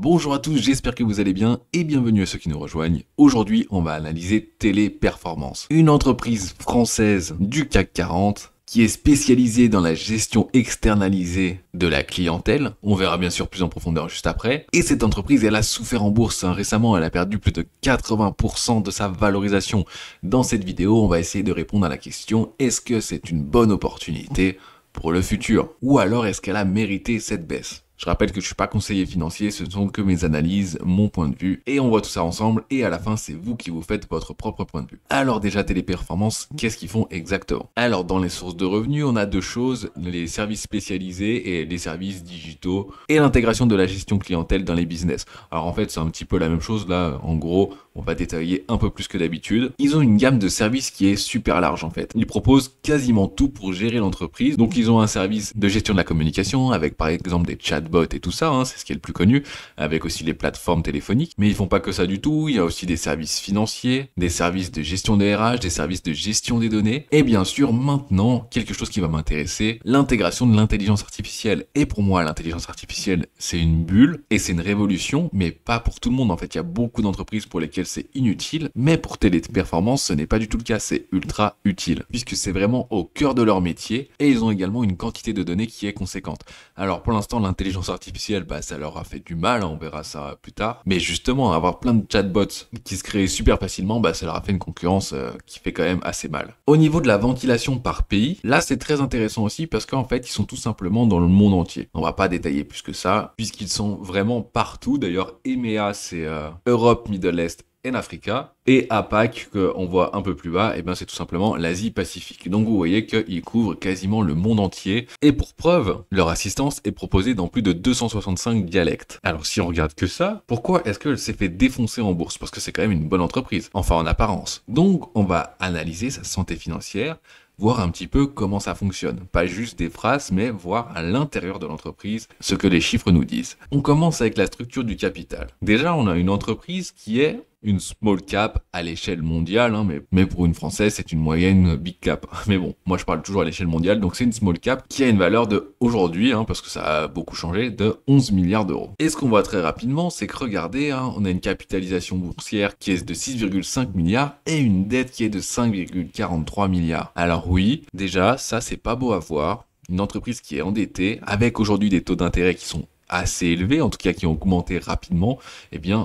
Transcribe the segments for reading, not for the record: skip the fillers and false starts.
Bonjour à tous, j'espère que vous allez bien et bienvenue à ceux qui nous rejoignent. Aujourd'hui, on va analyser Téléperformance, une entreprise française du CAC 40 qui est spécialisée dans la gestion externalisée de la clientèle. On verra bien sûr plus en profondeur juste après. Et cette entreprise, elle a souffert en bourse. Récemment, elle a perdu plus de 80% de sa valorisation. Dans cette vidéo, on va essayer de répondre à la question, est-ce que c'est une bonne opportunité pour le futur? Ou alors est-ce qu'elle a mérité cette baisse? Je rappelle que je suis pas conseiller financier, ce sont que mes analyses, mon point de vue, et on voit tout ça ensemble, et à la fin, c'est vous qui vous faites votre propre point de vue. Alors déjà, Téléperformance, qu'est-ce qu'ils font exactement? Alors, dans les sources de revenus, on a deux choses, les services spécialisés et les services digitaux, et l'intégration de la gestion clientèle dans les business. Alors en fait, c'est un petit peu la même chose, là, en gros, on va détailler un peu plus que d'habitude. Ils ont une gamme de services qui est super large en fait. Ils proposent quasiment tout pour gérer l'entreprise. Donc ils ont un service de gestion de la communication avec par exemple des chatbots et tout ça, c'est ce qui est le plus connu, avec aussi les plateformes téléphoniques. Mais ils font pas que ça du tout, il y a aussi des services financiers, des services de gestion des RH, des services de gestion des données. Et bien sûr maintenant, quelque chose qui va m'intéresser, l'intégration de l'intelligence artificielle. Et pour moi, l'intelligence artificielle, c'est une bulle et c'est une révolution, mais pas pour tout le monde en fait. Il y a beaucoup d'entreprises pour lesquelles c'est inutile, mais pour Téléperformance, ce n'est pas du tout le cas, c'est ultra utile, puisque c'est vraiment au cœur de leur métier, et ils ont également une quantité de données qui est conséquente. Alors pour l'instant, l'intelligence artificielle, ça leur a fait du mal, on verra ça plus tard, mais justement, avoir plein de chatbots qui se créent super facilement, ça leur a fait une concurrence qui fait quand même assez mal. Au niveau de la ventilation par pays, là c'est très intéressant aussi, parce qu'en fait, ils sont tout simplement dans le monde entier. On va pas détailler plus que ça, puisqu'ils sont vraiment partout. D'ailleurs, EMEA, c'est Europe, Middle East, en Africa, et APAC, qu'on voit un peu plus bas, c'est tout simplement l'Asie-Pacifique. Donc vous voyez qu'ils couvrent quasiment le monde entier, et pour preuve, leur assistance est proposée dans plus de 265 dialectes. Alors si on regarde que ça, pourquoi est-ce qu'elle s'est fait défoncer en bourse? Parce que c'est quand même une bonne entreprise, enfin en apparence. Donc on va analyser sa santé financière, voir un petit peu comment ça fonctionne. Pas juste des phrases, mais voir à l'intérieur de l'entreprise ce que les chiffres nous disent. On commence avec la structure du capital. Déjà, on a une entreprise qui est une small cap à l'échelle mondiale, mais pour une française, c'est une moyenne big cap. Mais bon, moi je parle toujours à l'échelle mondiale, donc c'est une small cap qui a une valeur de aujourd'hui, parce que ça a beaucoup changé, de 11 milliards d'euros. Et ce qu'on voit très rapidement, c'est que regardez, on a une capitalisation boursière qui est de 6,5 milliards et une dette qui est de 5,43 milliards. Alors oui, déjà, ça c'est pas beau à voir. Une entreprise qui est endettée, avec aujourd'hui des taux d'intérêt qui sont assez élevés, en tout cas qui ont augmenté rapidement,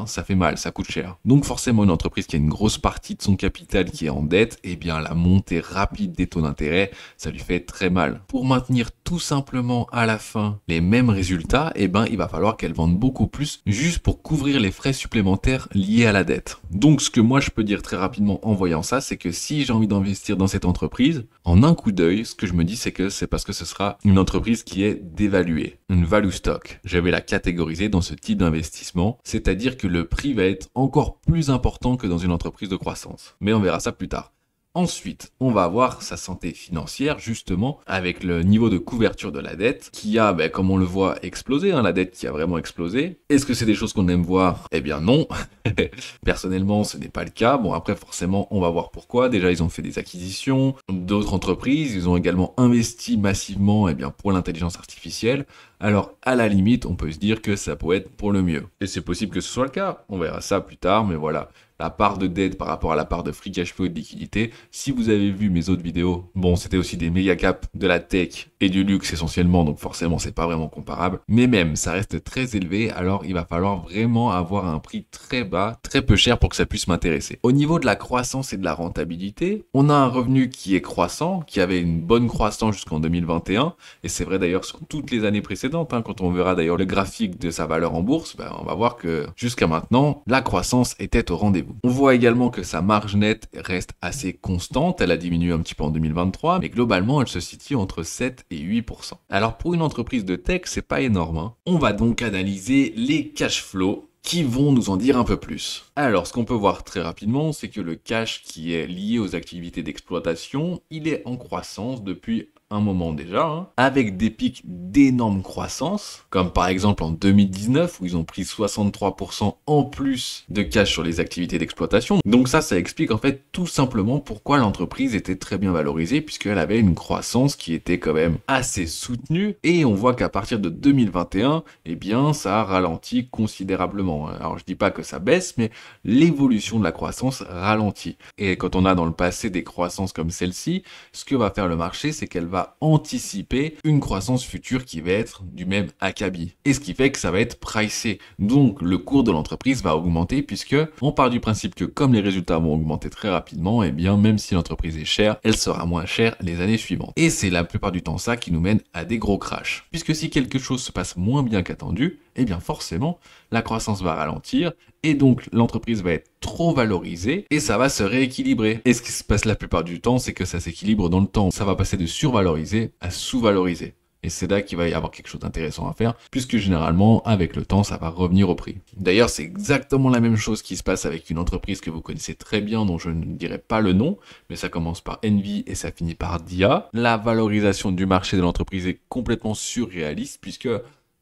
ça fait mal, ça coûte cher. Donc forcément une entreprise qui a une grosse partie de son capital qui est en dette, la montée rapide des taux d'intérêt, ça lui fait très mal. Pour maintenir tout simplement à la fin les mêmes résultats, il va falloir qu'elle vende beaucoup plus juste pour couvrir les frais supplémentaires liés à la dette. Donc ce que moi je peux dire très rapidement en voyant ça, c'est que si j'ai envie d'investir dans cette entreprise, en un coup d'œil, ce que je me dis c'est que c'est parce que ce sera une entreprise qui est dévaluée, une value stock. Je vais la catégoriser dans ce type d'investissement, c'est-à-dire que le prix va être encore plus important que dans une entreprise de croissance. Mais on verra ça plus tard. Ensuite, on va avoir sa santé financière, justement, avec le niveau de couverture de la dette, qui a, comme on le voit, explosé, la dette qui a vraiment explosé. Est-ce que c'est des choses qu'on aime voir? Eh bien non. Personnellement, ce n'est pas le cas. Bon, après, forcément, on va voir pourquoi. Déjà, ils ont fait des acquisitions d'autres entreprises. Ils ont également investi massivement, pour l'intelligence artificielle. Alors, à la limite, on peut se dire que ça peut être pour le mieux. Et c'est possible que ce soit le cas. On verra ça plus tard, mais voilà. La part de dette par rapport à la part de free cash flow et de liquidité. Si vous avez vu mes autres vidéos, c'était aussi des méga caps de la tech et du luxe essentiellement, donc forcément c'est pas vraiment comparable. Mais même, ça reste très élevé, alors il va falloir vraiment avoir un prix très bas, très peu cher pour que ça puisse m'intéresser. Au niveau de la croissance et de la rentabilité, on a un revenu qui est croissant, qui avait une bonne croissance jusqu'en 2021, et c'est vrai d'ailleurs sur toutes les années précédentes, quand on verra d'ailleurs le graphique de sa valeur en bourse, on va voir que jusqu'à maintenant, la croissance était au rendez-vous. On voit également que sa marge nette reste assez constante, elle a diminué un petit peu en 2023, mais globalement elle se situe entre 7 et 8%. Alors pour une entreprise de tech, c'est pas énorme. On va donc analyser les cash flows qui vont nous en dire un peu plus. Alors, ce qu'on peut voir très rapidement, c'est que le cash qui est lié aux activités d'exploitation, il est en croissance depuis un moment déjà, hein, avec des pics d'énorme croissance, comme par exemple en 2019 où ils ont pris 63% en plus de cash sur les activités d'exploitation. Donc ça explique en fait tout simplement pourquoi l'entreprise était très bien valorisée, puisqu'elle avait une croissance qui était quand même assez soutenue, et on voit qu'à partir de 2021, eh bien ça a ralenti considérablement. Alors je dis pas que ça baisse, mais l'évolution de la croissance ralentit. Et quand on a dans le passé des croissances comme celle-ci, ce que va faire le marché, c'est qu'elle va anticiper une croissance future qui va être du même acabit. Et ce qui fait que ça va être pricé. Donc le cours de l'entreprise va augmenter, puisque on part du principe que comme les résultats vont augmenter très rapidement, et bien même si l'entreprise est chère, elle sera moins chère les années suivantes. Et c'est la plupart du temps ça qui nous mène à des gros crashs. Puisque si quelque chose se passe moins bien qu'attendu, et bien forcément, la croissance va ralentir, et donc l'entreprise va être trop valorisée, et ça va se rééquilibrer. Et ce qui se passe la plupart du temps, c'est que ça s'équilibre dans le temps. Ça va passer de survalorisé à sous-valorisé. Et c'est là qu'il va y avoir quelque chose d'intéressant à faire, puisque généralement, avec le temps, ça va revenir au prix. D'ailleurs, c'est exactement la même chose qui se passe avec une entreprise que vous connaissez très bien, dont je ne dirai pas le nom, mais ça commence par Envy et ça finit par Dia. La valorisation du marché de l'entreprise est complètement surréaliste, puisque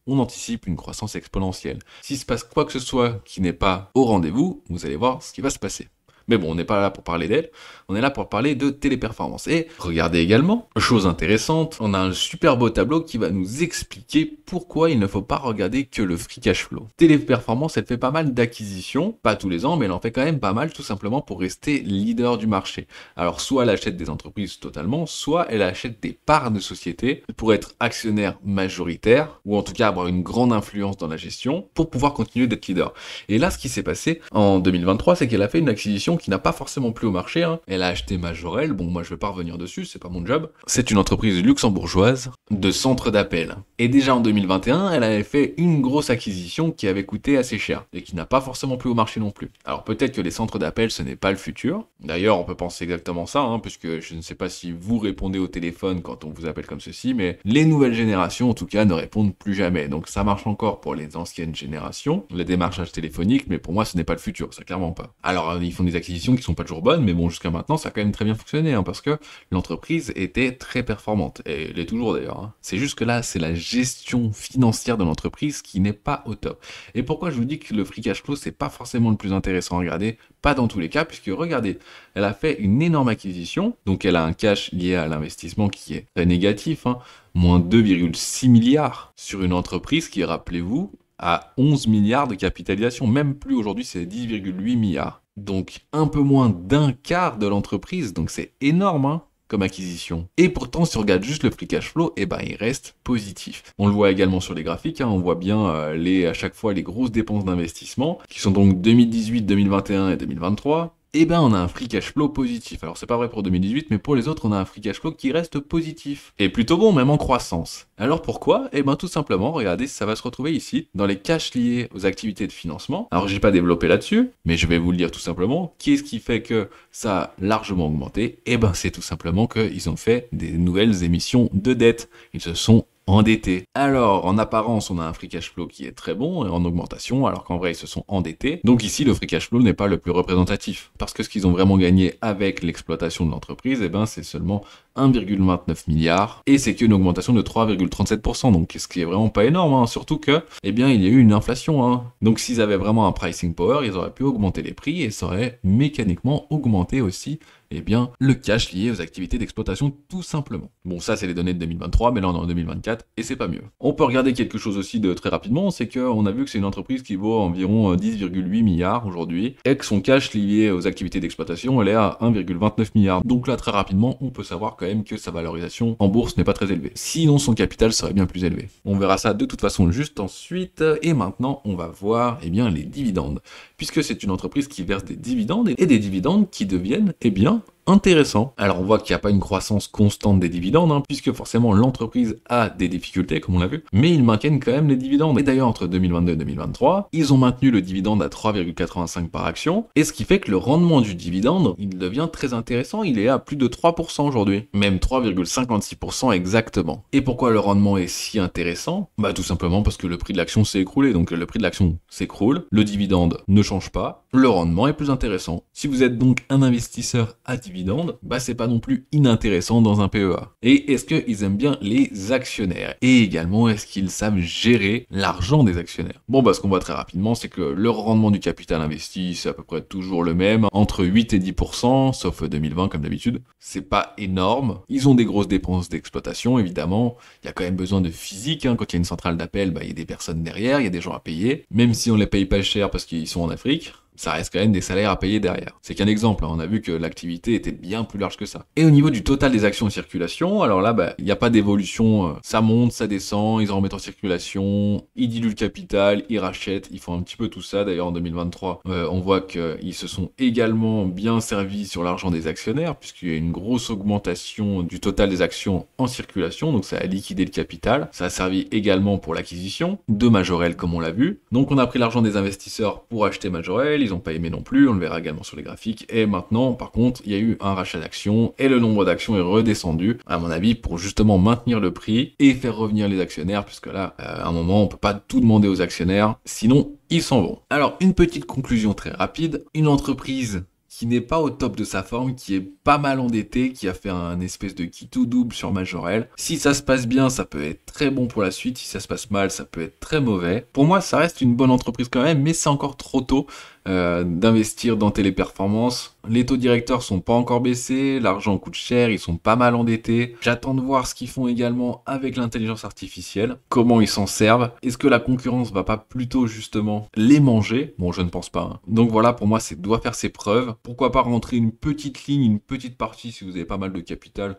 on anticipe une croissance exponentielle. S'il se passe quoi que ce soit qui n'est pas au rendez-vous, vous allez voir ce qui va se passer. Mais bon, on n'est pas là pour parler d'elle, on est là pour parler de Téléperformance. Et regardez également, chose intéressante, on a un super beau tableau qui va nous expliquer pourquoi il ne faut pas regarder que le free cash flow. Téléperformance, elle fait pas mal d'acquisitions, pas tous les ans, mais elle en fait quand même pas mal tout simplement pour rester leader du marché. Alors soit elle achète des entreprises totalement, soit elle achète des parts de sociétés pour être actionnaire majoritaire, ou en tout cas avoir une grande influence dans la gestion, pour pouvoir continuer d'être leader. Et là, ce qui s'est passé en 2023, c'est qu'elle a fait une acquisition qui n'a pas forcément plu au marché, hein. Elle a acheté Majorel, bon moi je vais pas revenir dessus, c'est pas mon job. C'est une entreprise luxembourgeoise de centre d'appel. Et déjà en 2021, elle avait fait une grosse acquisition qui avait coûté assez cher, et qui n'a pas forcément plu au marché non plus. Alors peut-être que les centres d'appel ce n'est pas le futur, d'ailleurs on peut penser exactement ça, hein, puisque je ne sais pas si vous répondez au téléphone quand on vous appelle comme ceci, mais les nouvelles générations en tout cas ne répondent plus jamais, donc ça marche encore pour les anciennes générations, le démarchage téléphonique, mais pour moi ce n'est pas le futur, ça clairement pas. Alors ils font des acquisitions qui sont pas toujours bonnes, mais bon, jusqu'à maintenant, ça a quand même très bien fonctionné, hein, parce que l'entreprise était très performante, et elle est toujours d'ailleurs. Hein. C'est juste que là, c'est la gestion financière de l'entreprise qui n'est pas au top. Et pourquoi je vous dis que le free cash flow, c'est pas forcément le plus intéressant à regarder, pas dans tous les cas, puisque regardez, elle a fait une énorme acquisition, donc elle a un cash lié à l'investissement qui est très négatif, hein, moins 2,6 milliards sur une entreprise qui, rappelez-vous, a 11 milliards de capitalisation, même plus aujourd'hui, c'est 10,8 milliards. Donc un peu moins d'un quart de l'entreprise, donc c'est énorme hein, comme acquisition. Et pourtant, si on regarde juste le free cash flow, eh ben il reste positif. On le voit également sur les graphiques, hein, on voit bien à chaque fois les grosses dépenses d'investissement, qui sont donc 2018, 2021 et 2023. Eh ben on a un free cash flow positif. Alors c'est pas vrai pour 2018, mais pour les autres on a un free cash flow qui reste positif. Et plutôt bon, même en croissance. Alors pourquoi? Eh ben tout simplement, regardez, ça va se retrouver ici, dans les cash liés aux activités de financement. Alors j'ai pas développé là-dessus, mais je vais vous le dire tout simplement. Qu'est-ce qui fait que ça a largement augmenté? Eh ben c'est tout simplement qu'ils ont fait des nouvelles émissions de dette. Ils se sont endettés. Alors, en apparence, on a un free cash flow qui est très bon et en augmentation, alors qu'en vrai, ils se sont endettés. Donc ici, le free cash flow n'est pas le plus représentatif. Parce que ce qu'ils ont vraiment gagné avec l'exploitation de l'entreprise, eh ben, c'est seulement 1,29 milliard. Et c'est qu'une augmentation de 3,37%. Donc, ce qui est vraiment pas énorme, hein. Surtout que, eh bien, il y a eu une inflation, hein. Donc, s'ils avaient vraiment un pricing power, ils auraient pu augmenter les prix et ça aurait mécaniquement augmenté aussi eh bien, le cash lié aux activités d'exploitation tout simplement. Bon, ça c'est les données de 2023, mais là on est en 2024 et c'est pas mieux. On peut regarder quelque chose aussi de très rapidement, c'est qu'on a vu que c'est une entreprise qui vaut environ 10,8 milliards aujourd'hui et que son cash lié aux activités d'exploitation, elle est à 1,29 milliard. Donc là, très rapidement, on peut savoir quand même que sa valorisation en bourse n'est pas très élevée. Sinon, son capital serait bien plus élevé. On verra ça de toute façon juste ensuite. Et maintenant, on va voir eh bien, les dividendes. Puisque c'est une entreprise qui verse des dividendes et des dividendes qui deviennent eh bien, intéressant. Alors on voit qu'il n'y a pas une croissance constante des dividendes, hein, puisque forcément l'entreprise a des difficultés, comme on l'a vu, mais ils maintiennent quand même les dividendes. Et d'ailleurs entre 2022 et 2023, ils ont maintenu le dividende à 3,85 par action, et ce qui fait que le rendement du dividende, il devient très intéressant, il est à plus de 3% aujourd'hui, même 3,56% exactement. Et pourquoi le rendement est si intéressant? Bah tout simplement parce que le prix de l'action s'est écroulé, donc le prix de l'action s'écroule, le dividende ne change pas, le rendement est plus intéressant. Si vous êtes donc un investisseur à dividende, dividendes, bah c'est pas non plus inintéressant dans un PEA. Et est-ce qu'ils aiment bien les actionnaires? Et également, est-ce qu'ils savent gérer l'argent des actionnaires? Bon, bah ce qu'on voit très rapidement, c'est que le rendement du capital investi, c'est à peu près toujours le même, entre 8 et 10%, sauf 2020 comme d'habitude. C'est pas énorme. Ils ont des grosses dépenses d'exploitation, évidemment. Il y a quand même besoin de physique, hein. Quand il y a une centrale d'appel, bah il y a des personnes derrière, il y a des gens à payer. Même si on les paye pas cher parce qu'ils sont en Afrique, ça reste quand même des salaires à payer derrière. C'est qu'un exemple, hein. On a vu que l'activité était bien plus large que ça. Et au niveau du total des actions en circulation, alors là, bah, il n'y a pas d'évolution, ça monte, ça descend, ils en remettent en circulation, ils diluent le capital, ils rachètent, ils font un petit peu tout ça. D'ailleurs, en 2023, on voit qu'ils se sont également bien servis sur l'argent des actionnaires, puisqu'il y a une grosse augmentation du total des actions en circulation, donc ça a liquidé le capital. Ça a servi également pour l'acquisition de Majorel, comme on l'a vu. Donc on a pris l'argent des investisseurs pour acheter Majorel, ils n'ont pas aimé non plus, on le verra également sur les graphiques. Et maintenant, par contre, il y a eu un rachat d'actions et le nombre d'actions est redescendu, à mon avis, pour justement maintenir le prix et faire revenir les actionnaires, puisque là, à un moment, on peut pas tout demander aux actionnaires, sinon ils s'en vont. Alors, une petite conclusion très rapide, une entreprise qui n'est pas au top de sa forme, qui est pas mal endetté, qui a fait un espèce de qui tout double sur Majorel. Si ça se passe bien, ça peut être très bon pour la suite. Si ça se passe mal, ça peut être très mauvais. Pour moi, ça reste une bonne entreprise quand même, mais c'est encore trop tôt d'investir dans Téléperformance. Les taux directeurs sont pas encore baissés, l'argent coûte cher, ils sont pas mal endettés. J'attends de voir ce qu'ils font également avec l'intelligence artificielle, comment ils s'en servent. Est-ce que la concurrence va pas plutôt justement les manger? Bon, je ne pense pas, hein. Donc voilà, pour moi, c'est doit faire ses preuves. Pourquoi pas rentrer une petite ligne, une petite partie si vous avez pas mal de capital,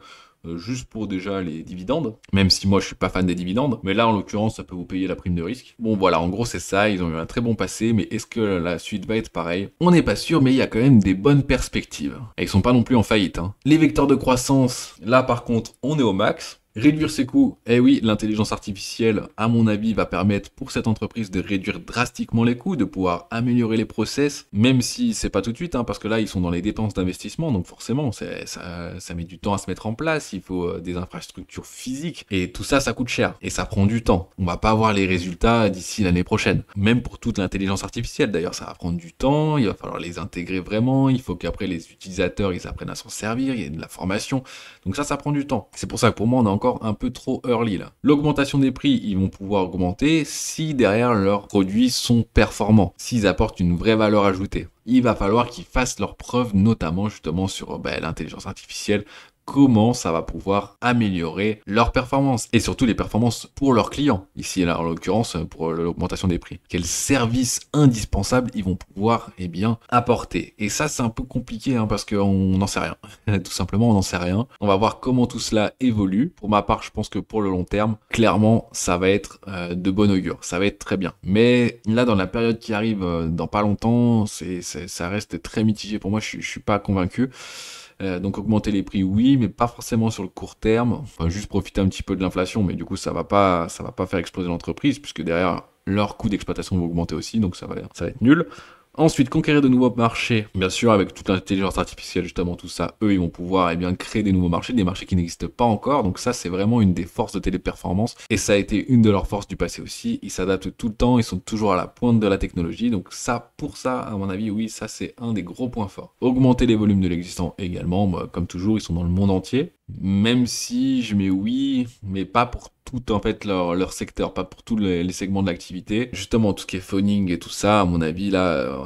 juste pour déjà les dividendes, même si moi je suis pas fan des dividendes, mais là en l'occurrence ça peut vous payer la prime de risque. Bon voilà, en gros c'est ça, ils ont eu un très bon passé, mais est-ce que la suite va être pareille? On n'est pas sûr, mais il y a quand même des bonnes perspectives. Et ils sont pas non plus en faillite, hein. Les vecteurs de croissance, là par contre on est au max. Réduire ses coûts, eh oui, l'intelligence artificielle, à mon avis, va permettre pour cette entreprise de réduire drastiquement les coûts, de pouvoir améliorer les process, même si c'est pas tout de suite, hein, parce que là, ils sont dans les dépenses d'investissement, donc forcément, ça met du temps à se mettre en place, il faut des infrastructures physiques, et tout ça, ça coûte cher, et ça prend du temps. On va pas avoir les résultats d'ici l'année prochaine, même pour toute l'intelligence artificielle, d'ailleurs, ça va prendre du temps, il va falloir les intégrer vraiment, il faut qu'après les utilisateurs, ils apprennent à s'en servir, il y a de la formation, donc ça prend du temps. C'est pour ça que pour moi, on a encore un peu trop early là. L'augmentation des prix, ils vont pouvoir augmenter si derrière leurs produits sont performants, s'ils apportent une vraie valeur ajoutée. Il va falloir qu'ils fassent leurs preuves, notamment justement sur l'intelligence artificielle, comment ça va pouvoir améliorer leurs performances et surtout les performances pour leurs clients. Ici, là, en l'occurrence, pour l'augmentation des prix. Quels services indispensables ils vont pouvoir, apporter. Et ça, c'est un peu compliqué, hein, parce qu'on n'en sait rien. Tout simplement, on n'en sait rien. On va voir comment tout cela évolue. Pour ma part, je pense que pour le long terme, clairement, ça va être de bon augure. Ça va être très bien. Mais là, dans la période qui arrive dans pas longtemps, ça reste très mitigé. Pour moi, je suis pas convaincu. Donc augmenter les prix, oui, mais pas forcément sur le court terme. Enfin, juste profiter un petit peu de l'inflation, mais du coup ça va pas faire exploser l'entreprise, puisque derrière leur coût d'exploitation va augmenter aussi, donc ça va être nul. Ensuite, conquérir de nouveaux marchés. Bien sûr, avec toute l'intelligence artificielle, justement, tout ça, eux, ils vont pouvoir créer des nouveaux marchés, des marchés qui n'existent pas encore. Donc ça, c'est vraiment une des forces de Téléperformance. Et ça a été une de leurs forces du passé aussi. Ils s'adaptent tout le temps, ils sont toujours à la pointe de la technologie. Donc ça, pour ça, à mon avis, oui, ça, c'est un des gros points forts. Augmenter les volumes de l'existant également. Comme toujours, ils sont dans le monde entier. Même si je mets oui, mais pas pour tout en fait leur secteur, pas pour tous les segments de l'activité. Justement, tout ce qui est phoning et tout ça, à mon avis, là,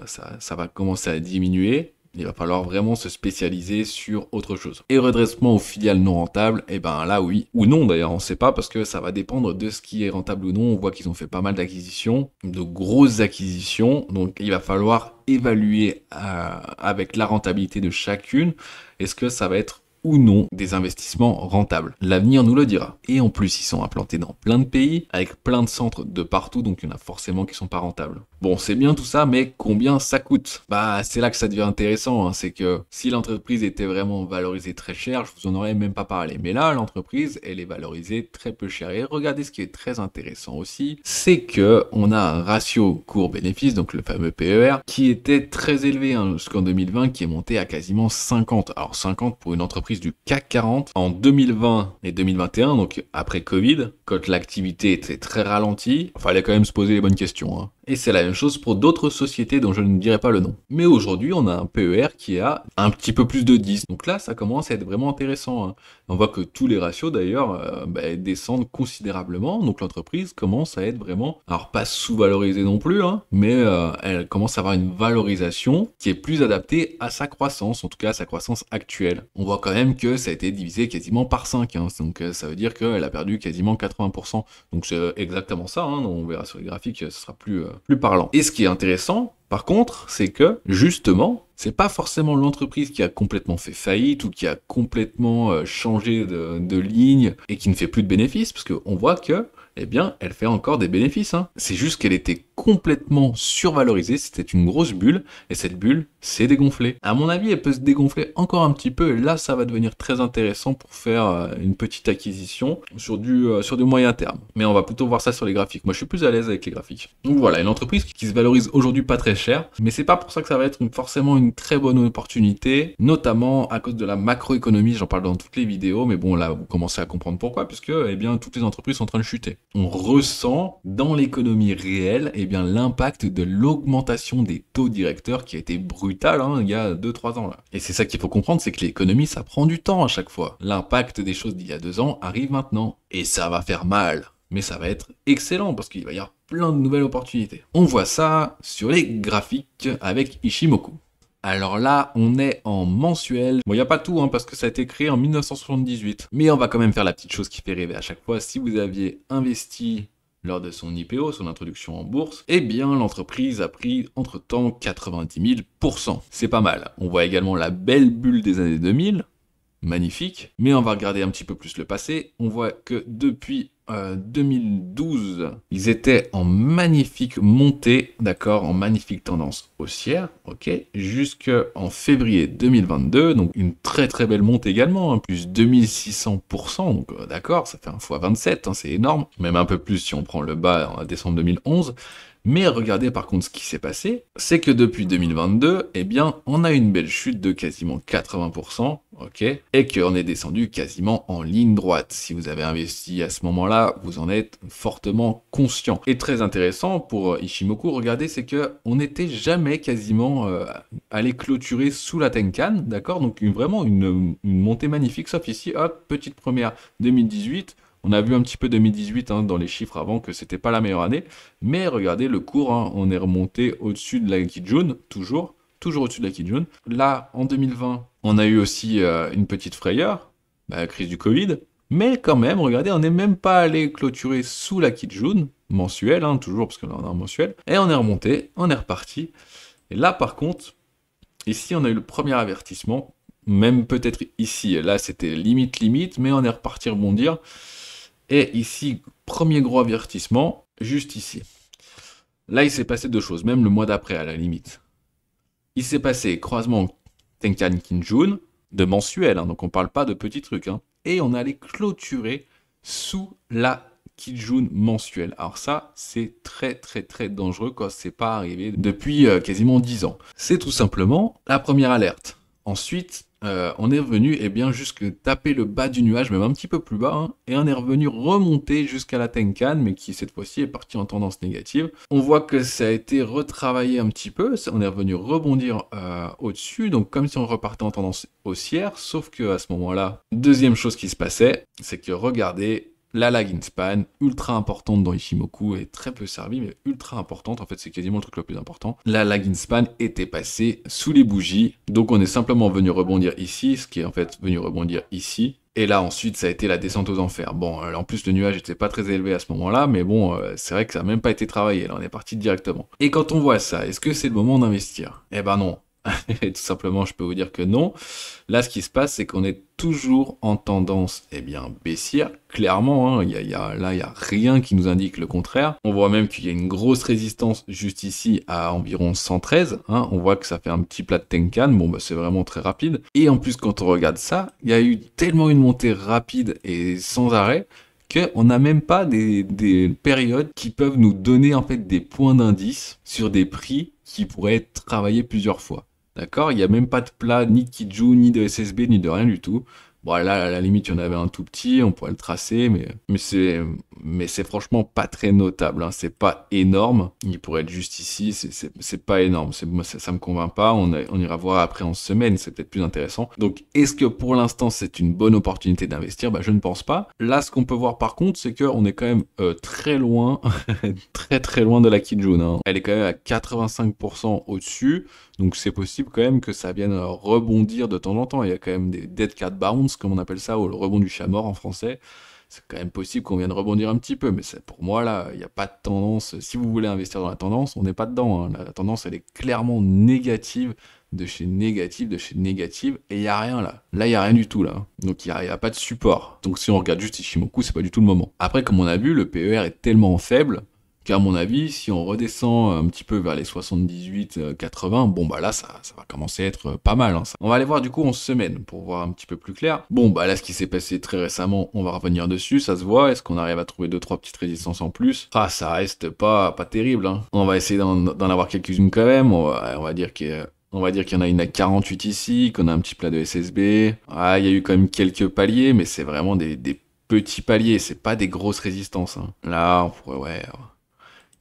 ça va commencer à diminuer. Il va falloir vraiment se spécialiser sur autre chose. Et redressement aux filiales non rentables, là oui, ou non d'ailleurs, on sait pas, parce que ça va dépendre de ce qui est rentable ou non. On voit qu'ils ont fait pas mal d'acquisitions, de grosses acquisitions, donc il va falloir évaluer avec la rentabilité de chacune, est-ce que ça va être ou non des investissements rentables. L'avenir nous le dira. Et en plus, ils sont implantés dans plein de pays, avec plein de centres de partout, donc il y en a forcément qui sont pas rentables. Bon, c'est bien tout ça, mais combien ça coûte? C'est là que ça devient intéressant, hein. C'est que si l'entreprise était vraiment valorisée très cher, je vous en aurais même pas parlé. Mais là, l'entreprise, elle est valorisée très peu cher. Et regardez, ce qui est très intéressant aussi, c'est que on a un ratio cours-bénéfice, donc le fameux PER, qui était très élevé, hein, jusqu'en 2020, qui est monté à quasiment 50. Alors 50 pour une entreprise du CAC 40 en 2020 et 2021, donc après Covid, quand l'activité était très ralentie, il fallait quand même se poser les bonnes questions, hein. Et c'est la même chose pour d'autres sociétés dont je ne dirai pas le nom. Mais aujourd'hui, on a un PER qui a un petit peu plus de 10. Donc là, ça commence à être vraiment intéressant, hein. On voit que tous les ratios d'ailleurs descendent considérablement. Donc l'entreprise commence à être vraiment, alors pas sous-valorisée non plus, hein, mais elle commence à avoir une valorisation qui est plus adaptée à sa croissance, en tout cas à sa croissance actuelle. On voit quand même que ça a été divisé quasiment par 5, hein, donc ça veut dire qu'elle a perdu quasiment 80%. Donc c'est exactement ça, hein, on verra sur les graphiques, ce sera plus parlant. Et ce qui est intéressant, par contre, c'est que, justement, c'est pas forcément l'entreprise qui a complètement fait faillite ou qui a complètement changé de ligne et qui ne fait plus de bénéfices, parce qu'on voit que, eh bien, elle fait encore des bénéfices, hein. C'est juste qu'elle était complètement survalorisée, c'était une grosse bulle, et cette bulle s'est dégonflée. À mon avis, elle peut se dégonfler encore un petit peu, et là, ça va devenir très intéressant pour faire une petite acquisition sur du moyen terme. Mais on va plutôt voir ça sur les graphiques. Moi, je suis plus à l'aise avec les graphiques. Donc voilà, une entreprise qui se valorise aujourd'hui pas très cher, mais c'est pas pour ça que ça va être forcément une très bonne opportunité, notamment à cause de la macroéconomie, j'en parle dans toutes les vidéos, mais bon, là, vous commencez à comprendre pourquoi, puisque, eh bien, toutes les entreprises sont en train de chuter. On ressent dans l'économie réelle, eh bien, l'impact de l'augmentation des taux directeurs qui a été brutal, hein, il y a 2-3 ans là. Et c'est ça qu'il faut comprendre, c'est que l'économie, ça prend du temps à chaque fois. L'impact des choses d'il y a 2 ans arrive maintenant. Et ça va faire mal. Mais ça va être excellent parce qu'il va y avoir plein de nouvelles opportunités. On voit ça sur les graphiques avec Ishimoku. Alors là, on est en mensuel. Bon, il n'y a pas tout, hein, parce que ça a été créé en 1978. Mais on va quand même faire la petite chose qui fait rêver à chaque fois. Si vous aviez investi lors de son IPO, son introduction en bourse, eh bien l'entreprise a pris entre-temps 90 000%. C'est pas mal. On voit également la belle bulle des années 2000. Magnifique. Mais on va regarder un petit peu plus le passé. On voit que depuis 2012, ils étaient en magnifique montée, d'accord, en magnifique tendance haussière, ok, jusqu'en février 2022, donc une très très belle montée également, hein, plus 2600%, donc d'accord, ça fait un fois 27, hein, c'est énorme, même un peu plus si on prend le bas en décembre 2011. Mais regardez par contre ce qui s'est passé, c'est que depuis 2022, eh bien, on a une belle chute de quasiment 80%, ok, et qu'on est descendu quasiment en ligne droite. Si vous avez investi à ce moment-là, vous en êtes fortement conscient. Et très intéressant pour Ishimoku, regardez, c'est que on n'était jamais quasiment allé clôturer sous la Tenkan, d'accord, donc vraiment une montée magnifique, sauf ici, hop, petite première 2018. On a vu un petit peu 2018 hein, dans les chiffres avant que c'était pas la meilleure année, mais regardez le cours, hein, on est remonté au-dessus de la Kijun, toujours au-dessus de la Kijun. Là, en 2020, on a eu aussi une petite frayeur, la crise du Covid, mais quand même, regardez, on n'est même pas allé clôturer sous la Kijun, mensuelle, hein, toujours parce qu'on a un mensuel, et on est remonté, on est reparti. Et là, par contre, ici, on a eu le premier avertissement, même peut-être ici, là, c'était limite, mais on est reparti rebondir. Et ici, premier gros avertissement, juste ici. Là, il s'est passé 2 choses, même le mois d'après, à la limite. Il s'est passé croisement Tenkan Kijun, de mensuel, hein, donc on parle pas de petits trucs, hein, et on allait clôturer sous la Kijun mensuelle. Alors ça, c'est très très très dangereux quand c'est pas arrivé depuis quasiment 10 ans. C'est tout simplement la première alerte. Ensuite, on est revenu jusque taper le bas du nuage, même un petit peu plus bas, hein, et on est revenu remonter jusqu'à la Tenkan, mais qui cette fois-ci est parti en tendance négative. On voit que ça a été retravaillé un petit peu, on est revenu rebondir au-dessus, donc comme si on repartait en tendance haussière, sauf que à ce moment-là, deuxième chose qui se passait, c'est que regardez, la lag in span, ultra importante dans Ishimoku, est très peu servie, mais ultra importante, en fait c'est quasiment le truc le plus important. La lag in span était passée sous les bougies, donc on est simplement venu rebondir ici, ce qui est en fait venu rebondir ici. Et là ensuite ça a été la descente aux enfers. Bon, en plus le nuage était pas très élevé à ce moment-là, mais bon, c'est vrai que ça n'a même pas été travaillé, là on est parti directement. Et quand on voit ça, est-ce que c'est le moment d'investir? Eh ben non. Et tout simplement, je peux vous dire que non. Là, ce qui se passe, c'est qu'on est toujours en tendance baissière. Clairement, hein, il y a rien qui nous indique le contraire. On voit même qu'il y a une grosse résistance juste ici à environ 113. Hein. On voit que ça fait un petit plat de Tenkan. Bon, bah, c'est vraiment très rapide. Et en plus, quand on regarde ça, il y a eu tellement une montée rapide et sans arrêt qu'on n'a même pas des périodes qui peuvent nous donner en fait des points d'indice sur des prix qui pourraient être travaillés plusieurs fois. D'accord, il n'y a même pas de plat, ni de Kijun, ni de SSB, ni de rien du tout. Bon, là, à la limite, il y en avait un tout petit, on pourrait le tracer, mais c'est franchement pas très notable, hein. C'est pas énorme. Il pourrait être juste ici, c'est pas énorme. Moi, ça me convainc pas. On ira voir après en semaine, c'est peut-être plus intéressant. Donc, est-ce que pour l'instant, c'est une bonne opportunité d'investir? Bah, je ne pense pas. Là, ce qu'on peut voir par contre, c'est qu'on est quand même très loin, très très loin de la Kijun, hein. Elle est quand même à 85% au-dessus. Donc c'est possible quand même que ça vienne rebondir de temps en temps. Il y a quand même des dead cat bounce, comme on appelle ça, ou le rebond du chat mort en français. C'est quand même possible qu'on vienne rebondir un petit peu, mais pour moi là, il n'y a pas de tendance. Si vous voulez investir dans la tendance, on n'est pas dedans, hein. La tendance, elle est clairement négative, de chez négative, de chez négative, et il n'y a rien là. Là, il n'y a rien du tout là. Donc il n'y a pas de support. Donc si on regarde juste Ichimoku, c'est pas du tout le moment. Après, comme on a vu, le PER est tellement faible qu'à mon avis, si on redescend un petit peu vers les 78-80, bon bah là, ça va commencer à être pas mal, hein, ça. On va aller voir du coup en semaine, pour voir un petit peu plus clair. Bon bah là, ce qui s'est passé très récemment, on va revenir dessus, ça se voit. Est-ce qu'on arrive à trouver 2-3 petites résistances en plus? Ah, ça reste pas terrible, hein. On va essayer d'en avoir quelques-unes quand même. On va dire qu'il y en a une à 48 ici, qu'on a un petit plat de SSB. Ah, il y a eu quand même quelques paliers, mais c'est vraiment des petits paliers, c'est pas des grosses résistances, hein. Là, on pourrait, ouais.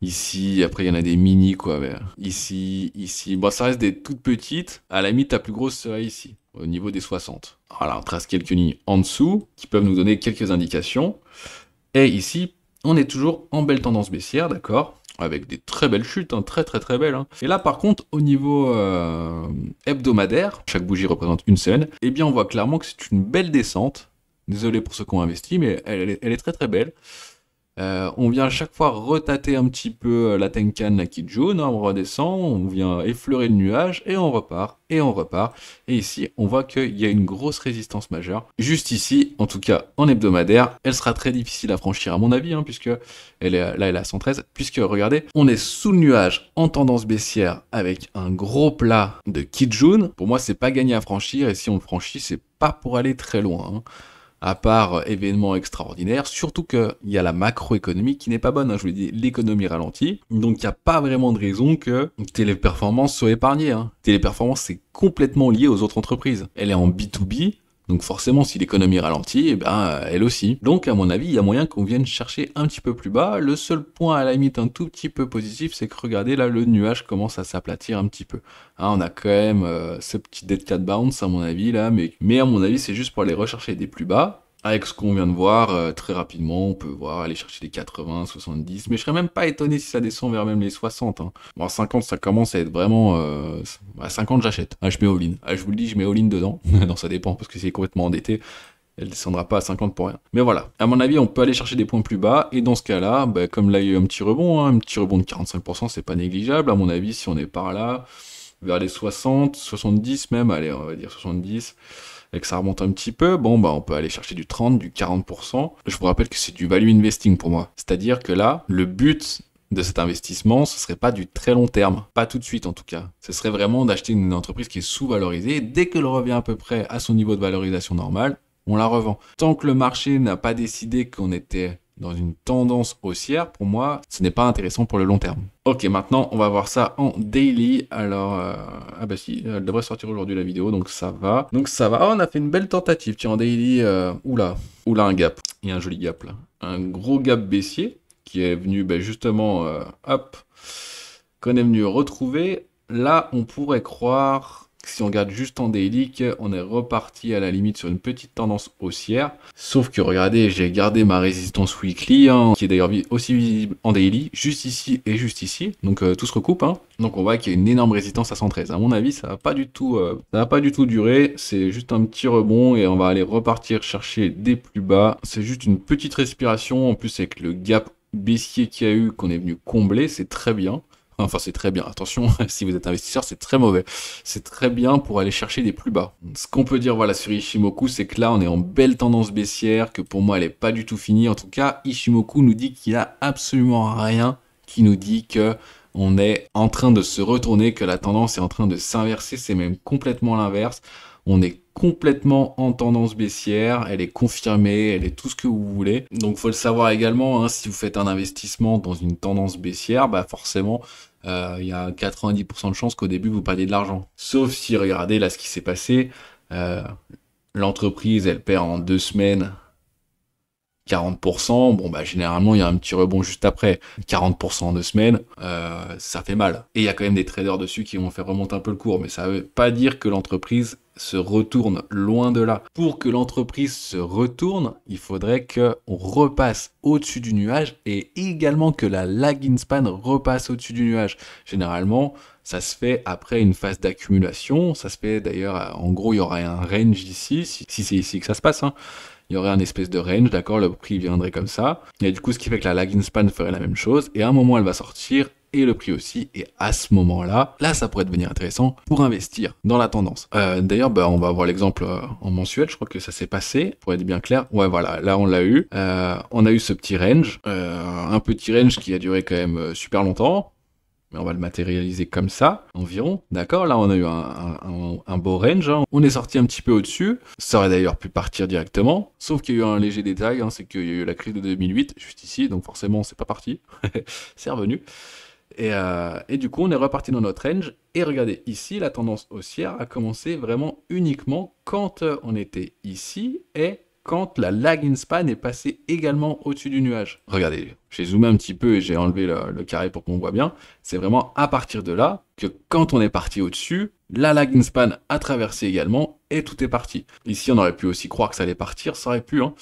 Ici, après il y en a des mini quoi. Ici, ici. Bon, ça reste des toutes petites. À la limite, la plus grosse serait ici, au niveau des 60. Voilà, on trace quelques lignes en dessous qui peuvent nous donner quelques indications. Et ici, on est toujours en belle tendance baissière, d'accord, avec des très belles chutes, hein, très très très belles, hein. Et là par contre, au niveau hebdomadaire, chaque bougie représente une semaine, et bien on voit clairement que c'est une belle descente. Désolé pour ceux qui ont investi, mais elle est très très belle. On vient à chaque fois retâter un petit peu la Tenkan, la Kijun, hein, on redescend, on vient effleurer le nuage, et on repart, et on repart. Et ici, on voit qu'il y a une grosse résistance majeure. Juste ici, en tout cas en hebdomadaire, elle sera très difficile à franchir à mon avis, hein, puisque là elle est à 113, puisque regardez, on est sous le nuage en tendance baissière avec un gros plat de Kijun. Pour moi, c'est pas gagné à franchir, et si on le franchit, c'est pas pour aller très loin, hein. À part événement extraordinaire, surtout qu'il y a la macroéconomie qui n'est pas bonne, hein, je vous l'ai dit, l'économie ralentit, donc il n'y a pas vraiment de raison que Téléperformance soit épargnée, hein. Téléperformance, c'est complètement lié aux autres entreprises. Elle est en B2B, donc forcément, si l'économie ralentit, eh ben, elle aussi. Donc, à mon avis, il y a moyen qu'on vienne chercher un petit peu plus bas. Le seul point à la limite un tout petit peu positif, c'est que regardez, là, le nuage commence à s'aplatir un petit peu. Hein, on a quand même ce petit dead cat bounce, à mon avis, là, mais à mon avis, c'est juste pour aller rechercher des plus bas. Avec ce qu'on vient de voir, très rapidement, on peut voir aller chercher les 80, 70, mais je serais même pas étonné si ça descend vers même les 60, hein. Bon, 50, ça commence à être vraiment... à 50, j'achète. Ah, je mets all-in. Ah, je vous le dis, je mets all-in dedans. Non, ça dépend, parce que c'est complètement endetté, elle descendra pas à 50 pour rien. Mais voilà, à mon avis, on peut aller chercher des points plus bas, et dans ce cas-là, bah, comme là, il y a eu un petit rebond, hein, un petit rebond de 45%, c'est pas négligeable, à mon avis, si on est par là, vers les 60, 70 même, allez, on va dire 70... et que ça remonte un petit peu, bon bah on peut aller chercher du 30, du 40%. Je vous rappelle que c'est du value investing pour moi. C'est-à-dire que là, le but de cet investissement, ce serait pas du très long terme, pas tout de suite en tout cas. Ce serait vraiment d'acheter une entreprise qui est sous-valorisée, et dès qu'elle revient à peu près à son niveau de valorisation normale, on la revend. Tant que le marché n'a pas décidé qu'on était dans une tendance haussière, pour moi, ce n'est pas intéressant pour le long terme. Ok, maintenant, on va voir ça en daily. Alors, ah bah si, elle devrait sortir aujourd'hui la vidéo, donc ça va. Donc ça va. Oh, on a fait une belle tentative, tiens, en daily. Oula, un gap. Il y a un joli gap, là. Un gros gap baissier, qui est venu, bah, justement, hop, qu'on est venu retrouver. Là, on pourrait croire... si on regarde juste en daily, on est reparti à la limite sur une petite tendance haussière. Sauf que regardez, j'ai gardé ma résistance weekly, hein, qui est d'ailleurs aussi visible en daily, juste ici et juste ici. Donc tout se recoupe, hein. Donc on voit qu'il y a une énorme résistance à 113. À mon avis, ça va pas du tout durer. C'est juste un petit rebond et on va aller repartir chercher des plus bas. C'est juste une petite respiration. En plus avec le gap baissier qu'il y a eu, qu'on est venu combler, c'est très bien. Enfin, c'est très bien. Attention, si vous êtes investisseur, c'est très mauvais. C'est très bien pour aller chercher des plus bas. Ce qu'on peut dire, voilà, sur Ichimoku, c'est que là, on est en belle tendance baissière, que pour moi, elle est pas du tout finie. En tout cas, Ichimoku nous dit qu'il y a absolument rien qui nous dit que on est en train de se retourner, que la tendance est en train de s'inverser. C'est même complètement l'inverse. On est complètement en tendance baissière, elle est confirmée, elle est tout ce que vous voulez. Donc faut le savoir également, hein, si vous faites un investissement dans une tendance baissière, bah forcément, il y a 90% de chances qu'au début vous perdiez de l'argent. Sauf si, regardez là ce qui s'est passé, l'entreprise, elle perd en 2 semaines 40%, bon bah généralement il y a un petit rebond juste après. 40% en 2 semaines, ça fait mal. Et il y a quand même des traders dessus qui vont faire remonter un peu le cours, mais ça veut pas dire que l'entreprise se retourne, loin de là. Pour que l'entreprise se retourne, il faudrait qu'on repasse au-dessus du nuage et également que la lagging span repasse au-dessus du nuage. Généralement, ça se fait après une phase d'accumulation, ça se fait d'ailleurs, en gros il y aura un range ici, si c'est ici que ça se passe, hein. Il y aurait un espèce de range, d'accord, le prix viendrait comme ça, et du coup ce qui fait que la lagging span ferait la même chose, et à un moment elle va sortir, et le prix aussi, et à ce moment-là, là ça pourrait devenir intéressant pour investir dans la tendance. D'ailleurs, on va voir l'exemple en mensuel, je crois que ça s'est passé, pour être bien clair. Ouais voilà, là on l'a eu, on a eu ce petit range, un petit range qui a duré quand même super longtemps, mais on va le matérialiser comme ça, environ, d'accord. Là, on a eu un beau range, hein. On est sorti un petit peu au-dessus, ça aurait d'ailleurs pu partir directement, sauf qu'il y a eu un léger détail, hein, c'est qu'il y a eu la crise de 2008, juste ici, donc forcément, c'est pas parti, c'est revenu. Et du coup, on est reparti dans notre range, et regardez, ici, la tendance haussière a commencé vraiment uniquement quand on était ici, et quand la lagging span est passée également au-dessus du nuage. Regardez, j'ai zoomé un petit peu et j'ai enlevé le carré pour qu'on voit bien. C'est vraiment à partir de là que quand on est parti au-dessus, la lagging span a traversé également et tout est parti. Ici, on aurait pu aussi croire que ça allait partir, ça aurait pu, hein.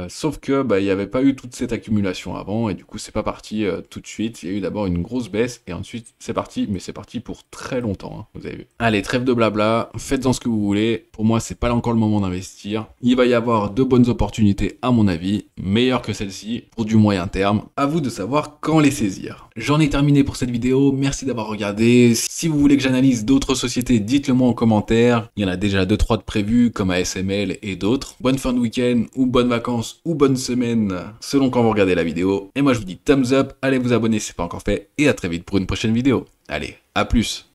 Sauf que il n'y avait pas eu toute cette accumulation avant et du coup c'est pas parti tout de suite. Il y a eu d'abord une grosse baisse et ensuite c'est parti, mais c'est parti pour très longtemps, hein, vous avez vu. Allez, trêve de blabla, faites-en ce que vous voulez. Pour moi c'est pas encore le moment d'investir. Il va y avoir de bonnes opportunités à mon avis, meilleures que celle-ci pour du moyen terme. À vous de savoir quand les saisir. J'en ai terminé pour cette vidéo, merci d'avoir regardé. Si vous voulez que j'analyse d'autres sociétés, dites-le moi en commentaire. Il y en a déjà 2-3 de prévus comme ASML et d'autres. Bonne fin de week-end ou bonne vacances ou bonne semaine selon quand vous regardez la vidéo. Et moi je vous dis thumbs up, allez vous abonner si c'est pas encore fait et à très vite pour une prochaine vidéo. Allez, à plus.